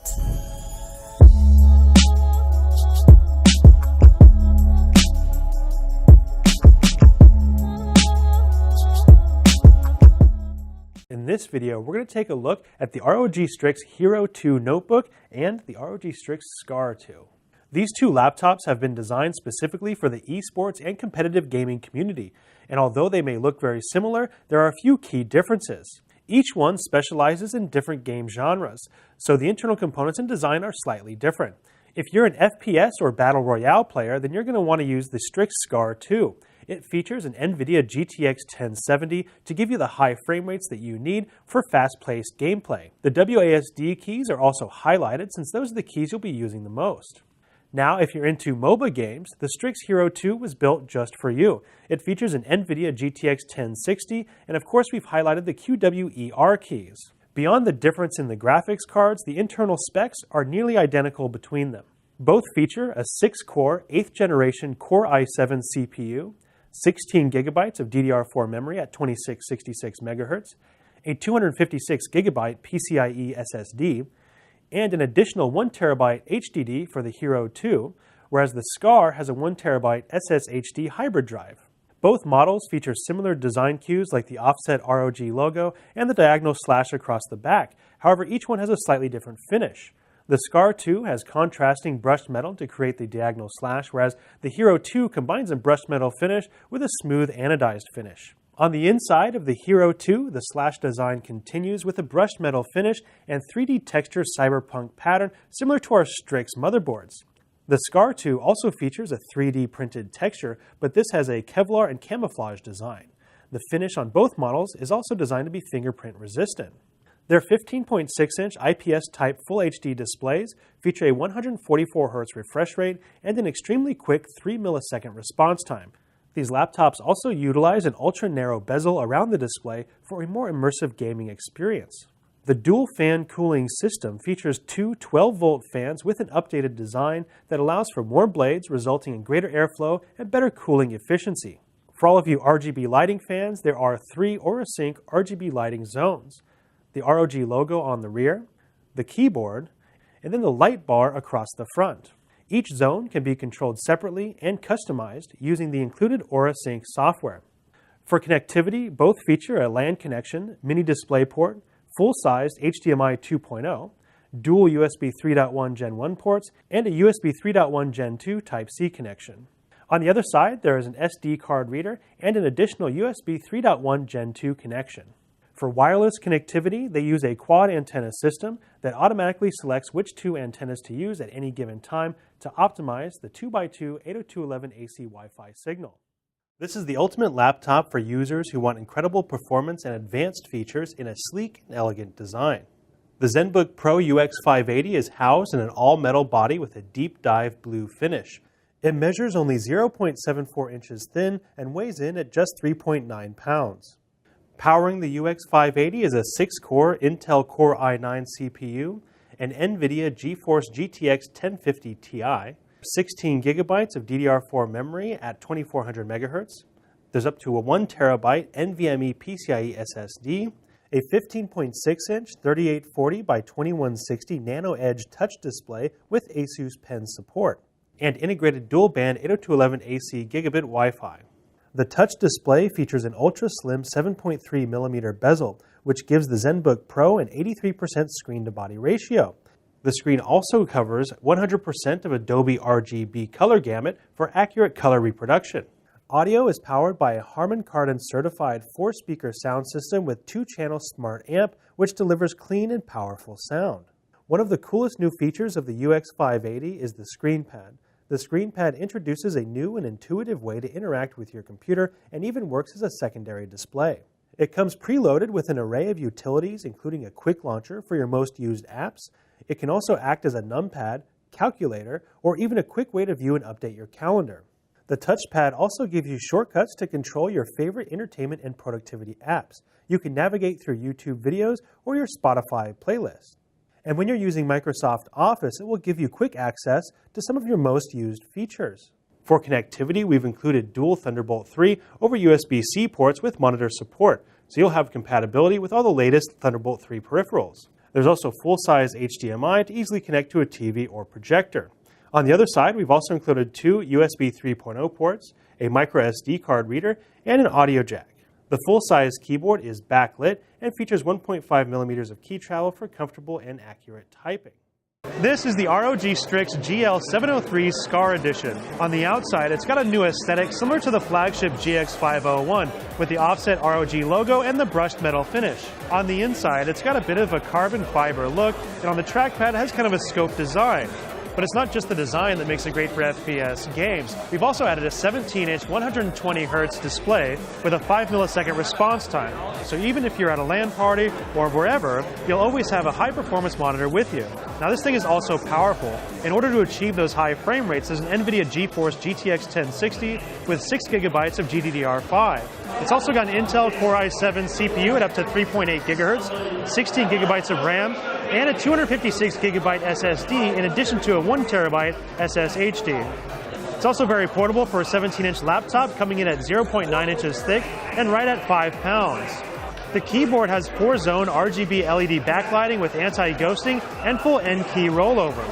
In this video, we're going to take a look at the ROG Strix Hero 2 notebook and the ROG Strix Scar 2. These two laptops have been designed specifically for the esports and competitive gaming community, and although they may look very similar, there are a few key differences. Each one specializes in different game genres, so the internal components and design are slightly different. If you're an FPS or Battle Royale player, then you're going to want to use the Strix Scar 2. It features an NVIDIA GTX 1070 to give you the high frame rates that you need for fast-paced gameplay. The WASD keys are also highlighted since those are the keys you'll be using the most. Now, if you're into MOBA games, the Strix Hero 2 was built just for you. It features an NVIDIA GTX 1060, and of course we've highlighted the QWER keys. Beyond the difference in the graphics cards, the internal specs are nearly identical between them. Both feature a 6-core, 8th generation Core i7 CPU, 16 GB of DDR4 memory at 2666 MHz, a 256 GB PCIe SSD, and an additional 1 TB HDD for the Hero 2, whereas the Scar has a 1 TB SSHD hybrid drive. Both models feature similar design cues like the offset ROG logo and the diagonal slash across the back. However, each one has a slightly different finish. The Scar 2 has contrasting brushed metal to create the diagonal slash, whereas the Hero 2 combines a brushed metal finish with a smooth anodized finish. On the inside of the Hero 2, the slash design continues with a brushed metal finish and 3D texture cyberpunk pattern similar to our Strix motherboards. The Scar 2 also features a 3D printed texture, but this has a Kevlar and camouflage design. The finish on both models is also designed to be fingerprint resistant. Their 15.6-inch IPS-type Full HD displays feature a 144Hz refresh rate and an extremely quick 3-millisecond response time. These laptops also utilize an ultra-narrow bezel around the display for a more immersive gaming experience. The dual-fan cooling system features two 12-volt fans with an updated design that allows for more blades, resulting in greater airflow and better cooling efficiency. For all of you RGB lighting fans, there are 3 Aurosync RGB lighting zones: the ROG logo on the rear, the keyboard, and then the light bar across the front. Each zone can be controlled separately and customized using the included Aurosync software. For connectivity, both feature a LAN connection, mini DisplayPort, full-sized HDMI 2.0, dual USB 3.1 Gen 1 ports, and a USB 3.1 Gen 2 Type-C connection. On the other side, there is an SD card reader and an additional USB 3.1 Gen 2 connection. For wireless connectivity, they use a quad antenna system that automatically selects which two antennas to use at any given time to optimize the 2x2 802.11ac Wi-Fi signal. This is the ultimate laptop for users who want incredible performance and advanced features in a sleek and elegant design. The ZenBook Pro UX580 is housed in an all-metal body with a deep dive blue finish. It measures only 0.74 inches thin and weighs in at just 3.9 pounds. Powering the UX580 is a 6-core Intel Core i9 CPU, an NVIDIA GeForce GTX 1050 Ti, 16 GB of DDR4 memory at 2400 MHz. There's up to a 1 TB NVMe PCIe SSD, a 15.6-inch 3840 by 2160 Nano Edge touch display with Asus Pen support, and integrated dual-band 802.11ac gigabit Wi-Fi. The touch display features an ultra-slim 7.3mm bezel, which gives the ZenBook Pro an 83% screen-to-body ratio. The screen also covers 100% of Adobe RGB color gamut for accurate color reproduction. Audio is powered by a Harman Kardon certified 4-speaker sound system with 2-channel smart amp, which delivers clean and powerful sound. One of the coolest new features of the UX580 is the screen pad. The screen pad introduces a new and intuitive way to interact with your computer and even works as a secondary display. It comes preloaded with an array of utilities, including a quick launcher for your most used apps. It can also act as a numpad, calculator, or even a quick way to view and update your calendar. The touchpad also gives you shortcuts to control your favorite entertainment and productivity apps. You can navigate through YouTube videos or your Spotify playlist. And when you're using Microsoft Office, it will give you quick access to some of your most used features. For connectivity, we've included dual Thunderbolt 3 over USB-C ports with monitor support, so you'll have compatibility with all the latest Thunderbolt 3 peripherals. There's also full-size HDMI to easily connect to a TV or projector. On the other side, we've also included two USB 3.0 ports, a micro SD card reader, and an audio jack. The full-size keyboard is backlit and features 1.5 millimeters of key travel for comfortable and accurate typing. This is the ROG Strix GL703 Scar Edition. On the outside, it's got a new aesthetic similar to the flagship GX501 with the offset ROG logo and the brushed metal finish. On the inside, it's got a bit of a carbon fiber look, and on the trackpad it has kind of a scope design. But it's not just the design that makes it great for FPS games. We've also added a 17-inch 120Hz display with a 5 millisecond response time. So even if you're at a LAN party or wherever, you'll always have a high-performance monitor with you. Now this thing is also powerful. In order to achieve those high frame rates, there's an NVIDIA GeForce GTX 1060 with 6 GB of GDDR5. It's also got an Intel Core i7 CPU at up to 3.8 GHz, 16 GB of RAM, and a 256 GB SSD in addition to a 1 TB SSHD. It's also very portable for a 17-inch laptop, coming in at 0.9 inches thick and right at 5 pounds. The keyboard has 4-zone RGB LED backlighting with anti-ghosting and full N-key rollover.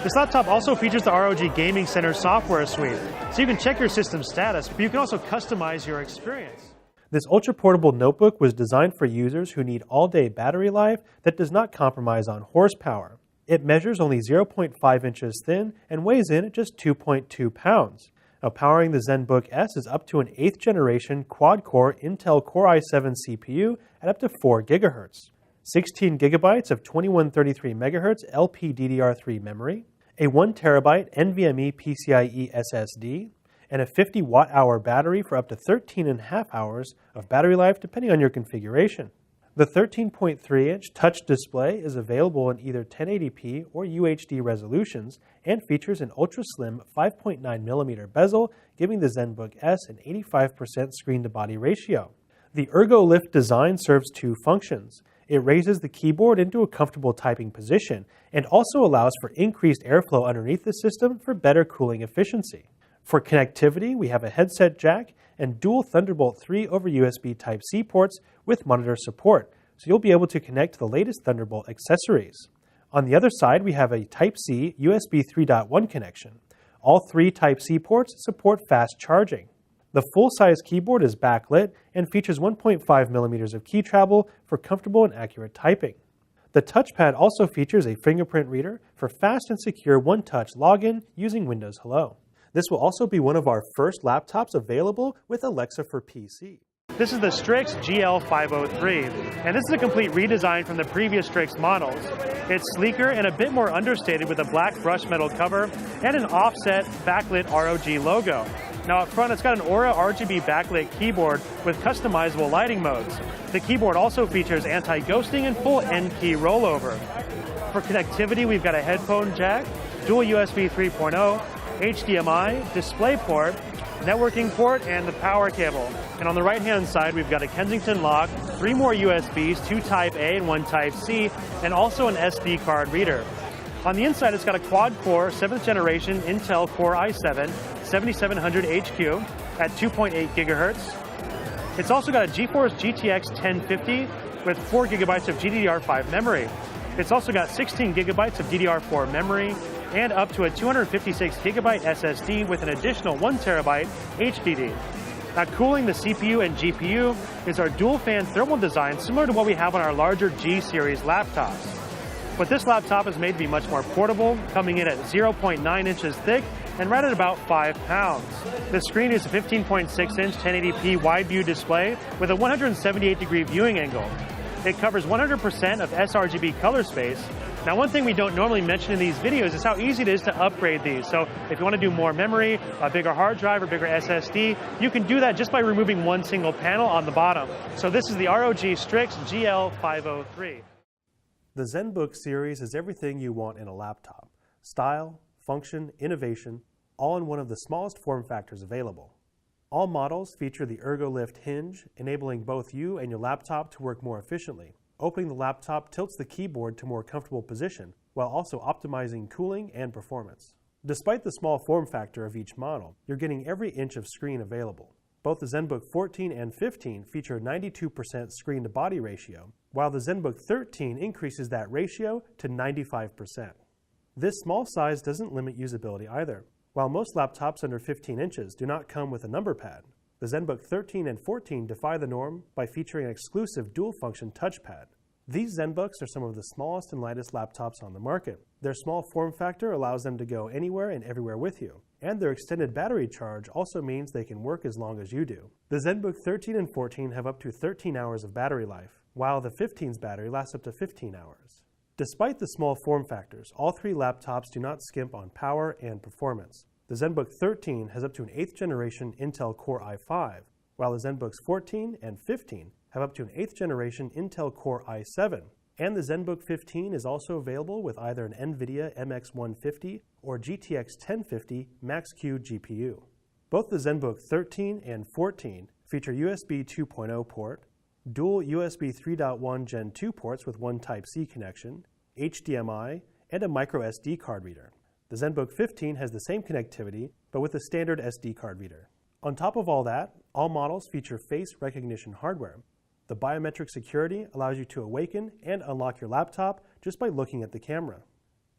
This laptop also features the ROG Gaming Center software suite, so you can check your system status, but you can also customize your experience. This ultra-portable notebook was designed for users who need all-day battery life that does not compromise on horsepower. It measures only 0.5 inches thin and weighs in at just 2.2 pounds. Now, powering the ZenBook S is up to an 8th generation quad-core Intel Core i7 CPU at up to 4 GHz, 16 GB of 2133 MHz LPDDR3 memory, a 1 TB NVMe PCIe SSD, and a 50 watt-hour battery for up to 13.5 hours of battery life depending on your configuration. The 13.3-inch touch display is available in either 1080p or UHD resolutions and features an ultra-slim 5.9mm bezel, giving the ZenBook S an 85% screen-to-body ratio. The ErgoLift design serves two functions. It raises the keyboard into a comfortable typing position and also allows for increased airflow underneath the system for better cooling efficiency. For connectivity, we have a headset jack and dual Thunderbolt 3 over USB Type-C ports with monitor support, so you'll be able to connect to the latest Thunderbolt accessories. On the other side, we have a Type-C USB 3.1 connection. All three Type-C ports support fast charging. The full-size keyboard is backlit and features 1.5 millimeters of key travel for comfortable and accurate typing. The touchpad also features a fingerprint reader for fast and secure one-touch login using Windows Hello. This will also be one of our first laptops available with Alexa for PC. This is the Strix GL503, and this is a complete redesign from the previous Strix models. It's sleeker and a bit more understated with a black brushed metal cover and an offset backlit ROG logo. Now up front, it's got an Aura RGB backlit keyboard with customizable lighting modes. The keyboard also features anti-ghosting and full N-key rollover. For connectivity, we've got a headphone jack, dual USB 3.0, HDMI, DisplayPort, networking port, and the power cable. And on the right-hand side, we've got a Kensington lock, 3 more USBs, 2 Type-A and 1 Type-C, and also an SD card reader. On the inside, it's got a quad-core 7th generation Intel Core i7 7700HQ at 2.8 GHz. It's also got a GeForce GTX 1050 with 4 GB of GDDR5 memory. It's also got 16 GB of DDR4 memory and up to a 256 GB SSD with an additional 1 TB HDD. Now, cooling the CPU and GPU is our dual-fan thermal design, similar to what we have on our larger G-series laptops. But this laptop is made to be much more portable, coming in at 0.9 inches thick and right at about 5 pounds. The screen is a 15.6-inch 1080p wide-view display with a 178-degree viewing angle. It covers 100% of sRGB color space. Now, one thing we don't normally mention in these videos is how easy it is to upgrade these. So if you want to do more memory, a bigger hard drive, or bigger SSD, you can do that just by removing one single panel on the bottom. So this is the ROG Strix GL503. The ZenBook series is everything you want in a laptop. Style, function, innovation, all in one of the smallest form factors available. All models feature the ErgoLift hinge, enabling both you and your laptop to work more efficiently. Opening the laptop tilts the keyboard to a more comfortable position, while also optimizing cooling and performance. Despite the small form factor of each model, you're getting every inch of screen available. Both the ZenBook 14 and 15 feature 92% screen-to-body ratio, while the ZenBook 13 increases that ratio to 95%. This small size doesn't limit usability either. While most laptops under 15 inches do not come with a number pad, the ZenBook 13 and 14 defy the norm by featuring an exclusive dual-function touchpad. These ZenBooks are some of the smallest and lightest laptops on the market. Their small form factor allows them to go anywhere and everywhere with you, and their extended battery charge also means they can work as long as you do. The ZenBook 13 and 14 have up to 13 hours of battery life, while the 15's battery lasts up to 15 hours. Despite the small form factors, all three laptops do not skimp on power and performance. The ZenBook 13 has up to an 8th generation Intel Core i5, while the ZenBooks 14 and 15 have up to an 8th generation Intel Core i7. And the ZenBook 15 is also available with either an NVIDIA MX150 or GTX 1050 Max-Q GPU. Both the ZenBook 13 and 14 feature USB 2.0 port, dual USB 3.1 Gen 2 ports with one Type-C connection, HDMI, and a micro SD card reader. The ZenBook 15 has the same connectivity, but with a standard SD card reader. On top of all that, all models feature face recognition hardware. The biometric security allows you to awaken and unlock your laptop just by looking at the camera.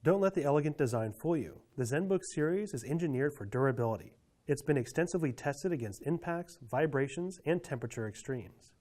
Don't let the elegant design fool you. The ZenBook series is engineered for durability. It's been extensively tested against impacts, vibrations, and temperature extremes.